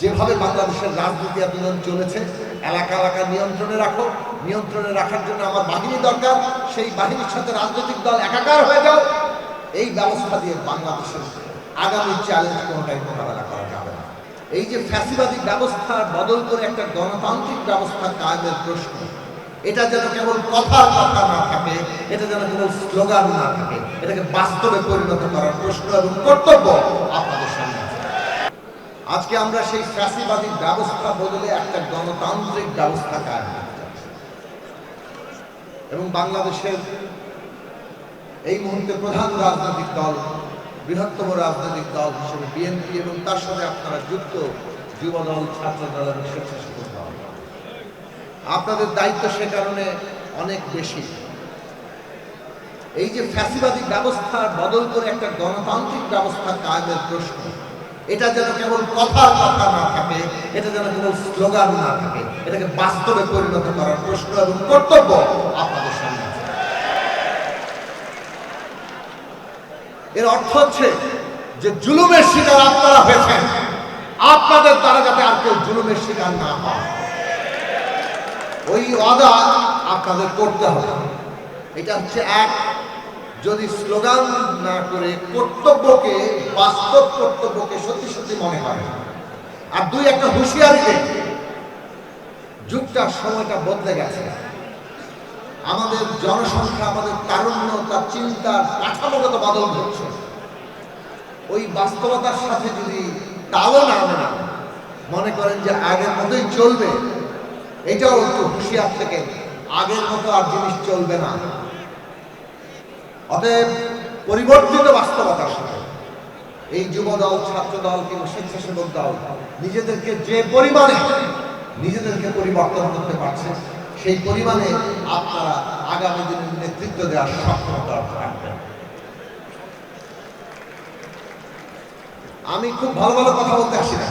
যেভাবে বাংলাদেশের রাজনীতি এতদিন চলেছে, এলাকা এলাকা নিয়ন্ত্রণে রাখো, নিয়ন্ত্রণে রাখার জন্য আমার বাহিনী দরকার, সেই বাহিনীর সাথে রাজনৈতিক দল একাকার হয়ে যাও, এই ব্যবস্থা দিয়ে বাংলাদেশের আগামী চ্যালেঞ্জ কোনোটাই মোকাবেলা করা যাবে না। এই যে ফ্যাসিবাদী ব্যবস্থার বদল করে একটা গণতান্ত্রিক ব্যবস্থা কায়েমের প্রশ্ন, এটা যেন কেবল কথার কথা না থাকে, এটা যেন কেবল স্লোগান না থাকে, এটাকে বাস্তবে পরিণত করার প্রশ্ন এবং কর্তব্য আপনাদের সামনে আছে। আজকে আমরা সেই ফ্যাসিবাদী ব্যবস্থা বদলে একটা গণতান্ত্রিক ব্যবস্থা কায়েম করতে চাচ্ছি এবং বাংলাদেশের এই মুহূর্তে প্রধান রাজনৈতিক দল, বৃহত্তম রাজনৈতিক দল হিসেবে বিএনপি এবং তার সাথে আপনারা যুক্ত যুবদল, ছাত্রদল এবং স্বেচ্ছাসেবক দল, আপনাদের দায়িত্ব সে কারণে অনেক বেশি। এই যে ফ্যাসিবাদী ব্যবস্থার বদল করে একটা গণতান্ত্রিক ব্যবস্থা কায়েমের প্রশ্ন, এটা যেন কেবল কথার কথা না থাকে, এটা যেন কেবল স্লোগান না থাকে, এটাকে বাস্তবে পরিণত করার প্রশ্ন এবং কর্তব্য আপনাদের সামনে আছে। এর অর্থ হচ্ছে যে জুলুমের শিকার আপনারা হয়েছেন, আপনাদের দ্বারা যাতে আর কেউ জুলুমের শিকার না হয়, ওই ওয়াদা আপনাদের করতে হবে। এটা হচ্ছে এক, যদি স্লোগান না করে কর্তব্যকে, বাস্তব কর্তব্যকে সত্যি সত্যি মনে করে। আর দুই, একটা হুঁশিয়ারি দেয়, যুগটা, সময়টা বদলে গেছে, আমাদের জনসংখ্যা, আমাদের তারুণ্য, তার চিন্তার কাঠামোগত বদল ঘটছে। ওই বাস্তবতার সাথে যদি তালও না মেলান, মনে করেন যে আগের মতোই চলবে, এটাও একটু হুঁশিয়ার থেকে, আগের মতো আর জিনিস চলবে না। অতএব পরিবর্তিত বাস্তবতার সাথে এই যুবদল, ছাত্রদল কিংবা স্বেচ্ছাসেবক দল নিজেদেরকে যে পরিমাণে নিজেদেরকে পরিবর্তন করতে পারছে, সেই পরিমাণে আপনারা আগামী দিনের নেতৃত্ব দেওয়ার সক্ষমতা রাখবেন। আমি খুব ভালো ভালো কথা বলতে আসি না,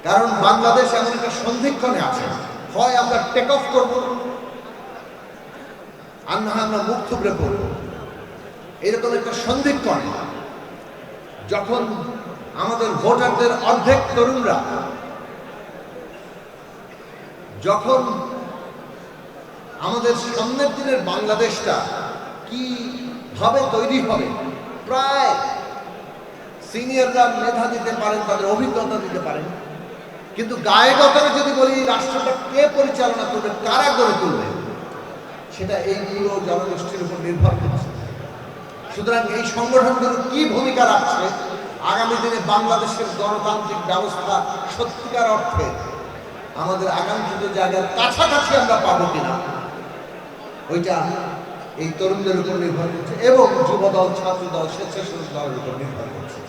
কারণ বাংলাদেশ এমন একটা সন্ধিক্ষণে আছে, হয় আমরা টেক অফ করবো আর না আমরা মুখ থুবড়ে পড়ব। এরকম একটা সন্ধিক্ষণে যখন আমাদের ভোটারদের অর্ধেক তরুণরা, যখন আমাদের সামনের দিনের বাংলাদেশটা কিভাবে তৈরি হবে, প্রায় সিনিয়ররা মেধা দিতে পারেন, তাদের অভিজ্ঞতা দিতে পারেন, কিন্তু গায়ে গতরে যদি বলি রাষ্ট্রটা কে পরিচালনা করবে, কারা গড়ে তুলবে, সেটা এই পুরো জনগোষ্ঠীর উপর নির্ভর করছে। সুতরাং এই সংগঠনগুলো কি ভূমিকা রাখছে, আগামী দিনে বাংলাদেশের গণতান্ত্রিক ব্যবস্থা সত্যিকার অর্থে আমাদের আকাঙ্ক্ষিত জায়গার কাছাকাছি আমরা পাবো কিনা, ওইটা এই তরুণদের উপর নির্ভর করছে এবং যুবদল, ছাত্রদল, স্বেচ্ছাসেবক দলের উপর নির্ভর করছে।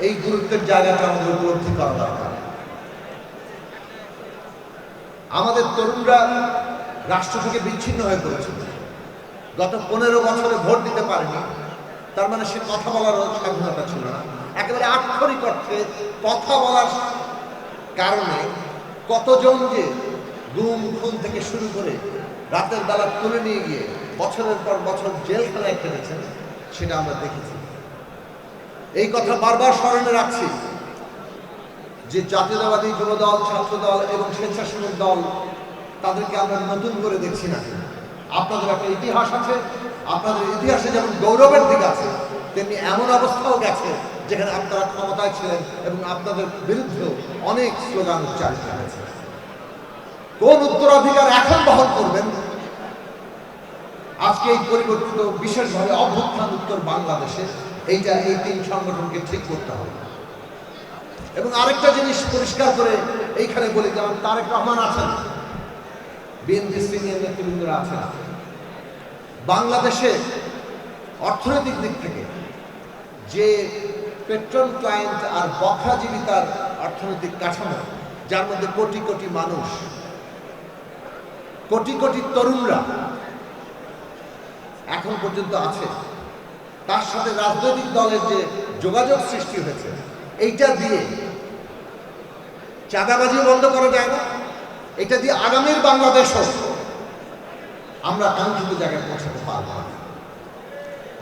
এই গুরুত্বের জায়গাটা আমাদের উপলব্ধি করা দরকার। আমাদের তরুণরা রাষ্ট্র থেকে বিচ্ছিন্ন হয়ে পড়েছে, গত 15 বছরে ভোট দিতে পারেনি, তার মানে সে কথা বলার স্বাধীনতা ছিল না। একেবারে আক্ষরিক অর্থে কথা বলার কারণে কতজন যে গুম খুন থেকে শুরু করে রাতের বেলা তুলে নিয়ে গিয়ে বছরের পর বছর জেলখানায় খেটেছেন, সেটা আমরা দেখেছি। এই কথা বারবার স্মরণে রাখছি যে জাতীয়তাবাদী যুবদল, ছাত্রদল এবং স্বেচ্ছাসেবক দল, তাদেরকে আমরা নতুন করে দেখছি না। আপনাদের একটা ইতিহাস আছে, আপনাদের ইতিহাসে যেমন গৌরবের দিক আছে, তেমনি এমন অবস্থাও গেছে যেখানে আপনারা ক্ষমতায় ছিলেন এবং আপনাদের বিরুদ্ধে অনেক স্লোগান উচ্চারিত হয়েছে। কোন উত্তরাধিকার এখন বহন করবেন, আজকে এই পরিবর্তিত বিশেষভাবে অভ্যুত্থান উত্তর বাংলাদেশে, এইটা এই তিন সংগঠনকে ঠিক করতে হবে। এবং আরেকটা জিনিস পরিষ্কার করে এইখানে বলি, যেমন তারেক রহমান আছেন, বিএনপি সিনিয়র নেতৃবৃন্দরা আছেন, বাংলাদেশে অর্থনৈতিক দিক থেকে যে পেট্রোল ক্লায়েন্ট আর বখরাজীবিতার অর্থনৈতিক কাঠামো, যার মধ্যে কোটি কোটি মানুষ, কোটি কোটি তরুণরা এখন পর্যন্ত আছে, তার সাথে রাজনৈতিক দলের যে যোগাযোগ সৃষ্টি হয়েছে, এইটা দিয়ে চাঁদাবাজি বন্ধ করা যায় না, এটা দিয়ে আগামীর বাংলাদেশ আমরা কাঙ্ক্ষিত জায়গায় পৌঁছাতে পারব।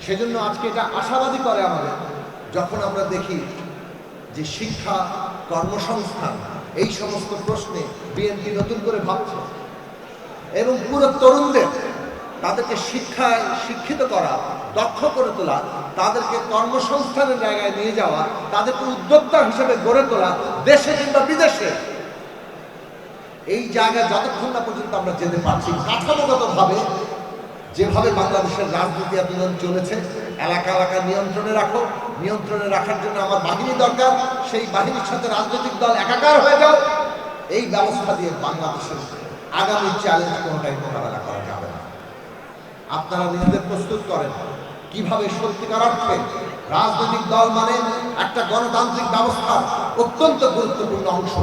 সেজন্য আজকে এটা আশাবাদী করে আমাদের যখন আমরা দেখি যে শিক্ষা, কর্মসংস্থান এই সমস্ত প্রশ্নে বিএনপি নতুন করে ভাবছে এবং পুরো তরুণদের তাদেরকে শিক্ষিত করা, দক্ষ করে তোলা, তাদেরকে কর্মসংস্থানের জায়গায় নিয়ে যাওয়া, তাদেরকে উদ্যোক্তা হিসেবে গড়ে তোলা, দেশে কিংবা বিদেশে, এই জায়গায় যতক্ষণ না পর্যন্ত আমরা যেতে পারছি, কাঠামোগতভাবে যেভাবে বাংলাদেশের রাজনীতি এতদিন চলেছে, এলাকা এলাকা নিয়ন্ত্রণে রাখো, নিয়ন্ত্রণে রাখার জন্য আমার বাহিনী দরকার, সেই বাহিনীর সাথে রাজনৈতিক দল একাকার হয়ে যাও, এই ব্যবস্থা দিয়ে বাংলাদেশের আগামী চ্যালেঞ্জ কোনোটাই মোকাবেলা করা যাবে না। আপনারা নিজেদের প্রস্তুত করেন কিভাবে সত্যিকার অর্থে রাজনৈতিক দল মানে একটা গণতান্ত্রিক ব্যবস্থার অত্যন্ত গুরুত্বপূর্ণ অংশ।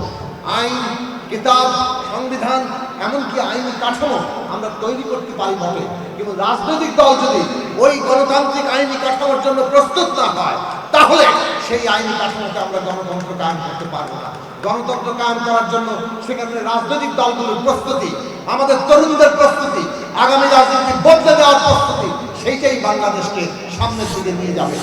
আইন, কিতাব, সংবিধান, এমনকি আইনি কাঠামো আমরা তৈরি করতে পারি বটে, কিন্তু রাজনৈতিক দল যদি ওই গণতান্ত্রিক আইনি কাঠামোর জন্য প্রস্তুত না হয়, তাহলে সেই আইনি কাঠামোকে আমরা গণতন্ত্র কায়েম করতে পারবো না। গণতন্ত্র কায়েম করার জন্য সেখানে রাজনৈতিক দলগুলোর প্রস্তুতি, আমাদের তরুণদের প্রস্তুতি, আগামী রাজনীতি বদলে দেওয়ার প্রস্তুতি, সেইটাই বাংলাদেশকে সামনের দিকে নিয়ে যাবে।